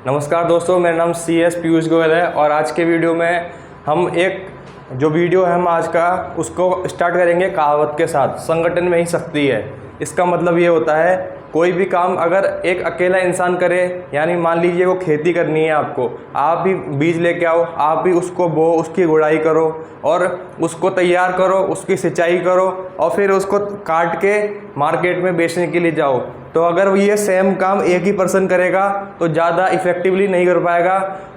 नमस्कार दोस्तों, मेरा नाम CS पीयूष गोयल है और आज के वीडियो में हम एक जो वीडियो है हम आज का उसको स्टार्ट करेंगे कहावत के साथ। संगठन में ही शक्ति है। इसका मतलब ये होता है कोई भी काम अगर एक अकेला इंसान करे, यानी मान लीजिए वो खेती करनी है आपको, आप भी बीज लेके आओ, आप भी उसको बो, उसकी गुड़ाई करो और उसको तैयार करो, उसकी सिंचाई करो और फिर उसको काट के मार्केट में बेचने के लिए जाओ। तो अगर ये सेम काम एक ही पर्सन करेगा तो ज़्यादा इफ़ेक्टिवली नहीं कर पाएगा।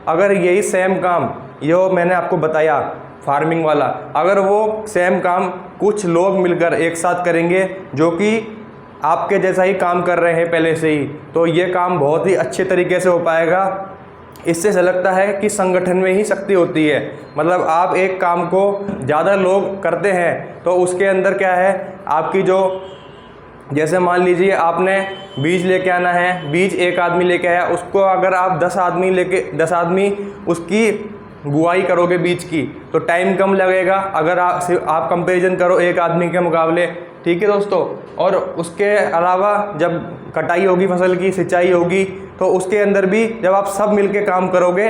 अगर यही सेम काम जो मैंने आपको बताया फार्मिंग वाला, अगर वो सेम काम कुछ लोग मिलकर एक साथ करेंगे जो कि आपके जैसा ही काम कर रहे हैं पहले से ही, तो ये काम बहुत ही अच्छे तरीके से हो पाएगा। इससे ऐसा लगता है कि संगठन में ही शक्ति होती है। मतलब आप एक काम को ज़्यादा लोग करते हैं तो उसके अंदर क्या है आपकी जो, जैसे मान लीजिए आपने बीज लेके आना है, बीज एक आदमी लेके आया, उसको अगर आप 10 आदमी उसकी बुआई करोगे बीज की तो टाइम कम लगेगा अगर आप कंपैरिजन करो एक आदमी के मुकाबले। ठीक है दोस्तों। और उसके अलावा जब कटाई होगी फसल की, सिंचाई होगी, तो उसके अंदर भी जब आप सब मिलके काम करोगे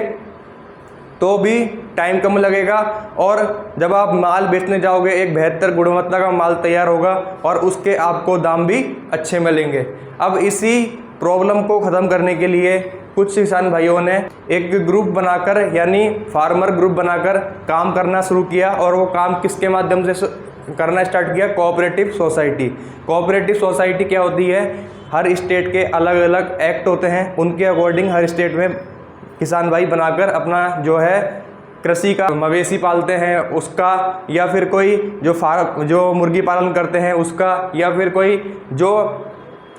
तो भी टाइम कम लगेगा और जब आप माल बेचने जाओगे एक बेहतर गुणवत्ता का माल तैयार होगा और उसके आपको दाम भी अच्छे मिलेंगे। अब इसी प्रॉब्लम को ख़त्म करने के लिए कुछ किसान भाइयों ने एक ग्रुप बनाकर, यानी फार्मर ग्रुप बनाकर काम करना शुरू किया। और वो काम किसके माध्यम से करना स्टार्ट किया? Cooperative society. कोऑपरेटिव सोसाइटी क्या होती है? हर स्टेट के अलग अलग एक्ट होते हैं, उनके अकॉर्डिंग हर स्टेट में किसान भाई बनाकर अपना जो है कृषि का, मवेशी पालते हैं उसका, या फिर कोई जो मुर्गी पालन करते हैं उसका, या फिर कोई जो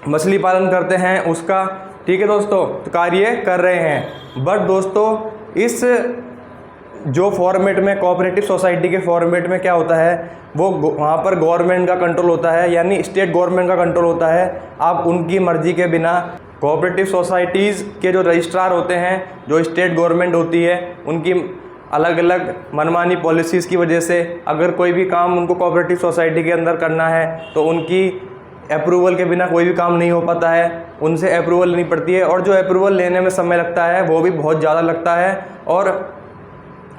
मछली पालन करते हैं उसका। ठीक है दोस्तों, तो कार्य कर रहे हैं। बट दोस्तों इस जो फॉर्मेट में कोऑपरेटिव सोसाइटी के फॉर्मेट में क्या होता है, वो वहाँ पर गवर्नमेंट का कंट्रोल होता है, यानी स्टेट गवर्नमेंट का कंट्रोल होता है। आप उनकी मर्जी के बिना कोऑपरेटिव सोसाइटीज़ के जो रजिस्ट्रार होते हैं, जो स्टेट गवर्नमेंट होती है, उनकी अलग अलग मनमानी पॉलिसीज़ की वजह से अगर कोई भी काम उनको कोऑपरेटिव सोसाइटी के अंदर करना है तो उनकी अप्रूवल के बिना कोई भी काम नहीं हो पाता है, उनसे अप्रूवल लेनी पड़ती है। और जो अप्रूवल लेने में समय लगता है वो भी बहुत ज़्यादा लगता है और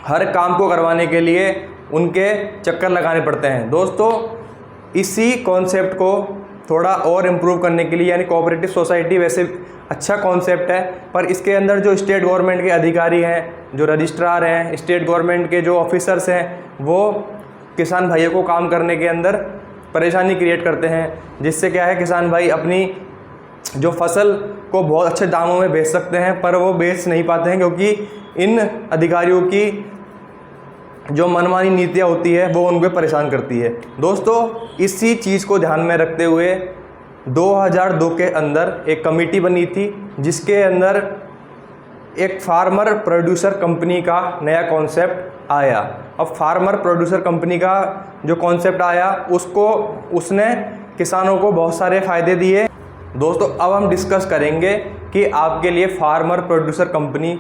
हर काम को करवाने के लिए उनके चक्कर लगाने पड़ते हैं। दोस्तों इसी कॉन्सेप्ट को थोड़ा और इम्प्रूव करने के लिए, यानी कोऑपरेटिव सोसाइटी वैसे अच्छा कॉन्सेप्ट है, पर इसके अंदर जो स्टेट गवर्नमेंट के अधिकारी हैं, जो रजिस्ट्रार हैं, स्टेट गवर्नमेंट के जो ऑफिसर्स हैं, वो किसान भाइयों को काम करने के अंदर परेशानी क्रिएट करते हैं। जिससे क्या है, किसान भाई अपनी जो फसल को बहुत अच्छे दामों में बेच सकते हैं पर वो बेच नहीं पाते हैं, क्योंकि इन अधिकारियों की जो मनमानी नीतियाँ होती है वो उनको परेशान करती है। दोस्तों इसी चीज़ को ध्यान में रखते हुए 2002 के अंदर एक कमेटी बनी थी जिसके अंदर एक फार्मर प्रोड्यूसर कंपनी का नया कॉन्सेप्ट आया। अब फार्मर प्रोड्यूसर कंपनी का जो कॉन्सेप्ट आया उसने किसानों को बहुत सारे फ़ायदे दिए। दोस्तों अब हम डिस्कस करेंगे कि आपके लिए farmer producer company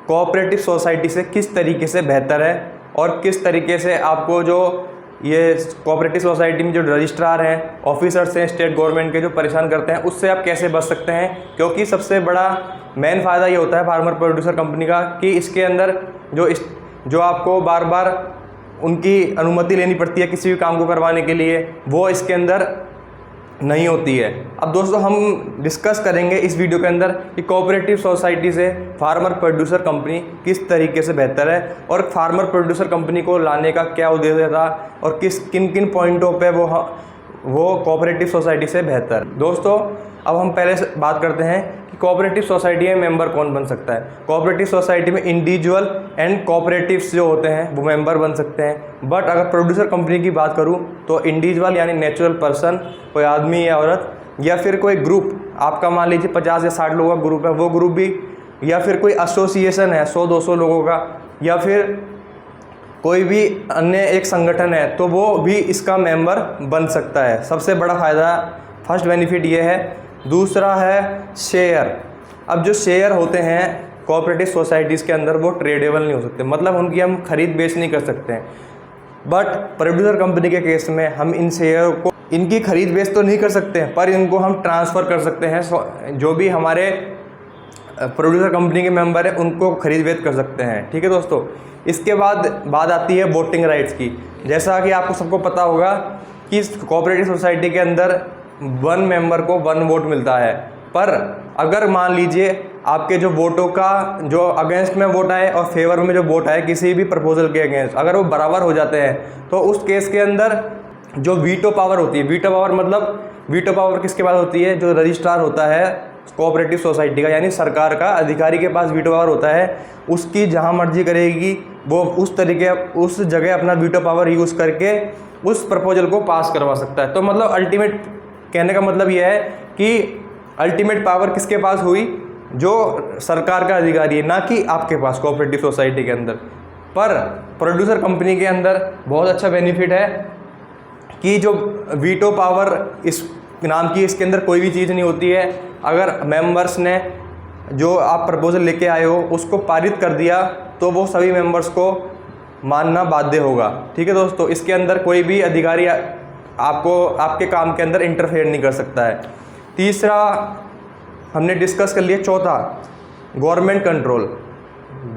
cooperative society से किस तरीके से बेहतर है और किस तरीके से आपको जो ये कोऑपरेटिव सोसाइटी में जो रजिस्ट्रार हैं, ऑफिसर्स हैं स्टेट गवर्नमेंट के, जो परेशान करते हैं, उससे आप कैसे बच सकते हैं। क्योंकि सबसे बड़ा मेन फ़ायदा ये होता है फार्मर प्रोड्यूसर कंपनी का कि इसके अंदर जो आपको बार बार उनकी अनुमति लेनी पड़ती है किसी भी काम को करवाने के लिए, वो इसके अंदर नहीं होती है। अब दोस्तों हम डिस्कस करेंगे इस वीडियो के अंदर कि कोऑपरेटिव सोसाइटी से फार्मर प्रोड्यूसर कंपनी किस तरीके से बेहतर है और फार्मर प्रोड्यूसर कंपनी को लाने का क्या उद्देश्य था और किन किन पॉइंटों पे वो कोऑपरेटिव सोसाइटी से बेहतर। दोस्तों अब हम पहले से बात करते हैं कि कोऑपरेटिव सोसाइटी में मेंबर कौन बन सकता है। कोऑपरेटिव सोसाइटी में इंडिविजुअल एंड कोऑपरेटिव्स जो होते हैं वो मेंबर बन सकते हैं। बट अगर प्रोड्यूसर कंपनी की बात करूं तो इंडिविजुअल यानी नेचुरल पर्सन, कोई आदमी या औरत, या फिर कोई ग्रुप, आपका मान लीजिए 50 या 60 लोगों का ग्रुप है, वो ग्रुप भी, या फिर कोई एसोसिएशन है 100-200 लोगों का, या फिर कोई भी अन्य एक संगठन है, तो वो भी इसका मेंबर बन सकता है। सबसे बड़ा फ़ायदा, फर्स्ट बेनिफिट ये है। दूसरा है शेयर। अब जो शेयर होते हैं कोऑपरेटिव सोसाइटीज़ के अंदर वो ट्रेडेबल नहीं हो सकते, मतलब उनकी हम खरीद बेच नहीं कर सकते हैं। बट प्रोड्यूसर कंपनी के केस में हम इन शेयर को, इनकी खरीद बेच तो नहीं कर सकते हैं पर इनको हम ट्रांसफ़र कर सकते हैं। जो भी हमारे प्रोड्यूसर कंपनी के मेंबर हैं उनको खरीद वेच कर सकते हैं। ठीक है दोस्तों, इसके बाद बात आती है वोटिंग राइट्स की। जैसा कि आपको सबको पता होगा कि कोऑपरेटिव सोसाइटी के अंदर 1 मेंबर को 1 वोट मिलता है, पर अगर मान लीजिए आपके जो वोटों का जो अगेंस्ट में वोट आए और फेवर में जो वोट आए किसी भी प्रपोजल के अगेंस्ट, अगर वो बराबर हो जाते हैं तो उस केस के अंदर जो वीटो पावर होती है, वीटो पावर मतलब वीटो पावर किसके पास होती है, जो रजिस्ट्रार होता है कोऑपरेटिव सोसाइटी का, यानी सरकार का अधिकारी के पास वीटो पावर होता है। उसकी जहां मर्जी करेगी वो उस तरीके उस जगह अपना वीटो पावर यूज़ करके उस प्रपोजल को पास करवा सकता है। तो मतलब अल्टीमेट कहने का मतलब यह है कि अल्टीमेट पावर किसके पास हुई, जो सरकार का अधिकारी है, ना कि आपके पास कोऑपरेटिव सोसाइटी के अंदर। पर प्रोड्यूसर कंपनी के अंदर बहुत अच्छा बेनिफिट है कि जो वीटो पावर इस नाम की इसके अंदर कोई भी चीज़ नहीं होती है। अगर मेंबर्स ने जो आप प्रपोजल लेके आए हो उसको पारित कर दिया तो वो सभी मेंबर्स को मानना बाध्य होगा। ठीक है दोस्तों, इसके अंदर कोई भी अधिकारी आपको आपके काम के अंदर इंटरफेयर नहीं कर सकता है। तीसरा हमने डिस्कस कर लिया। चौथा, गवर्नमेंट कंट्रोल।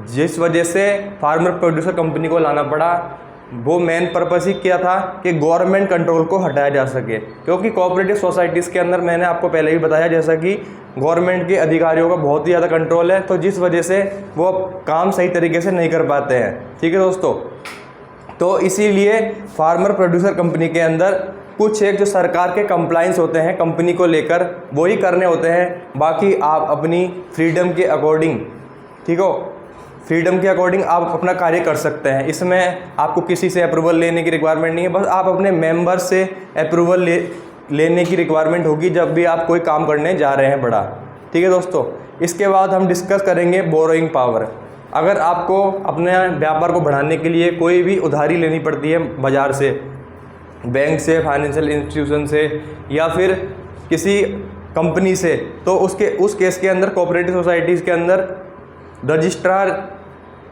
जिस वजह से फार्मर प्रोड्यूसर कंपनी को लाना पड़ा वो मेन पर्पस ही क्या था कि गवर्नमेंट कंट्रोल को हटाया जा सके, क्योंकि कोऑपरेटिव सोसाइटीज़ के अंदर मैंने आपको पहले भी बताया जैसा कि गवर्नमेंट के अधिकारियों का बहुत ही ज़्यादा कंट्रोल है, तो जिस वजह से वो काम सही तरीके से नहीं कर पाते हैं। ठीक है दोस्तों, तो इसीलिए फार्मर प्रोड्यूसर कंपनी के अंदर कुछ एक जो सरकार के कंप्लाइंस होते हैं कंपनी को लेकर वो ही करने होते हैं, बाकी आप अपनी फ्रीडम के अकॉर्डिंग, ठीक हो, फ्रीडम के अकॉर्डिंग आप अपना कार्य कर सकते हैं। इसमें आपको किसी से अप्रूवल लेने की रिक्वायरमेंट नहीं है, बस आप अपने मेंबर से अप्रूवल लेने की रिक्वायरमेंट होगी जब भी आप कोई काम करने जा रहे हैं बड़ा। ठीक है दोस्तों, इसके बाद हम डिस्कस करेंगे बोरोइंग पावर। अगर आपको अपने व्यापार को बढ़ाने के लिए कोई भी उधारी लेनी पड़ती है बाज़ार से, बैंक से, फाइनेंशियल इंस्टीट्यूशन से या फिर किसी कंपनी से, तो उस केस के अंदर कोऑपरेटिव सोसाइटीज़ के अंदर रजिस्ट्रार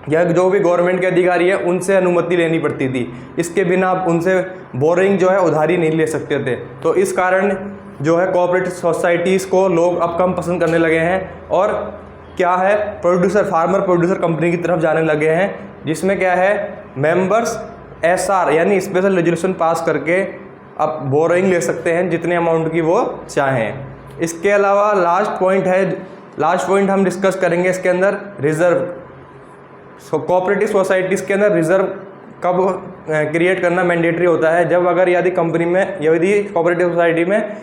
या जो भी गवर्नमेंट के अधिकारी है उनसे अनुमति लेनी पड़ती थी। इसके बिना आप उनसे बोरिंग जो है उधारी नहीं ले सकते थे। तो इस कारण जो है कोऑपरेटिव सोसाइटीज़ को लोग अब कम पसंद करने लगे हैं और क्या है फार्मर प्रोड्यूसर कंपनी की तरफ जाने लगे हैं, जिसमें क्या है मेंबर्स SR यानी स्पेशल रेजोल्यूशन पास करके अब बोरिंग ले सकते हैं जितने अमाउंट की वो चाहें। इसके अलावा लास्ट पॉइंट हम डिस्कस करेंगे इसके अंदर रिजर्व। कोऑपरेटिव सोसाइटीज़ के अंदर रिजर्व कब क्रिएट करना मैंडेटरी होता है, जब अगर यदि कंपनी में यदि कोऑपरेटिव सोसाइटी में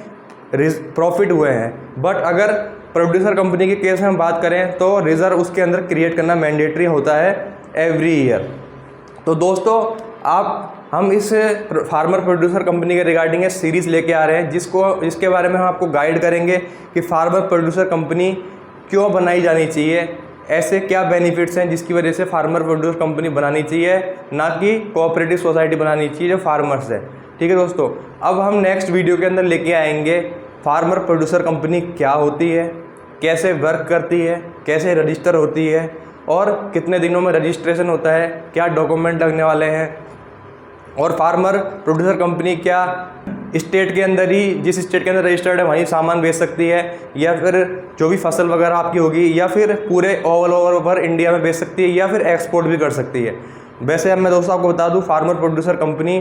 प्रॉफिट हुए हैं। बट अगर प्रोड्यूसर कंपनी के केस में हम बात करें तो रिजर्व उसके अंदर क्रिएट करना मैंडेटरी होता है एवरी ईयर। तो दोस्तों हम इस फार्मर प्रोड्यूसर कंपनी के रिगार्डिंग सीरीज़ लेके आ रहे हैं जिसके बारे में हम आपको गाइड करेंगे कि फार्मर प्रोड्यूसर कंपनी क्यों बनाई जानी चाहिए, ऐसे क्या बेनिफिट्स हैं जिसकी वजह से फार्मर प्रोड्यूसर कंपनी बनानी चाहिए, ना कि कोऑपरेटिव सोसाइटी बनानी चाहिए जो फार्मर्स है। ठीक है दोस्तों, अब हम नेक्स्ट वीडियो के अंदर लेके आएंगे फार्मर प्रोड्यूसर कंपनी क्या होती है, कैसे वर्क करती है, कैसे रजिस्टर होती है और कितने दिनों में रजिस्ट्रेशन होता है, क्या डॉक्यूमेंट लगने वाले हैं, और फार्मर प्रोड्यूसर कंपनी क्या स्टेट के अंदर ही जिस स्टेट के अंदर रजिस्टर्ड है वहीं सामान बेच सकती है, या फिर जो भी फसल वगैरह आपकी होगी, या फिर पूरे ऑल ओवर इंडिया में बेच सकती है, या फिर एक्सपोर्ट भी कर सकती है। वैसे अब मैं दोस्तों आपको बता दूं फार्मर प्रोड्यूसर कंपनी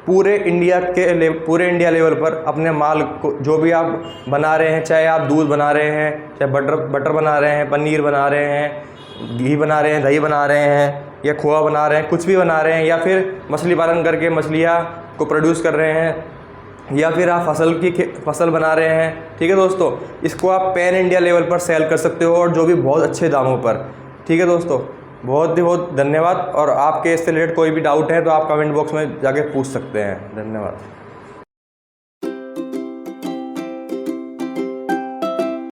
पूरे इंडिया लेवल पर अपने माल को जो भी आप बना रहे हैं, चाहे आप दूध बना रहे हैं, चाहे बटर बना रहे हैं, पनीर बना रहे हैं, घी बना रहे हैं, दही बना रहे हैं, या खोआ बना रहे हैं, कुछ भी बना रहे हैं, या फिर मछली पालन करके मछलियाँ को प्रोड्यूस कर रहे हैं, या फिर आप फसल बना रहे हैं। ठीक है दोस्तों, इसको आप पैन इंडिया लेवल पर सेल कर सकते हो और जो भी बहुत अच्छे दामों पर। ठीक है दोस्तों, बहुत ही बहुत धन्यवाद। और आपके इससे रिलेटेड कोई भी डाउट है तो आप कमेंट बॉक्स में जाके पूछ सकते हैं। धन्यवाद।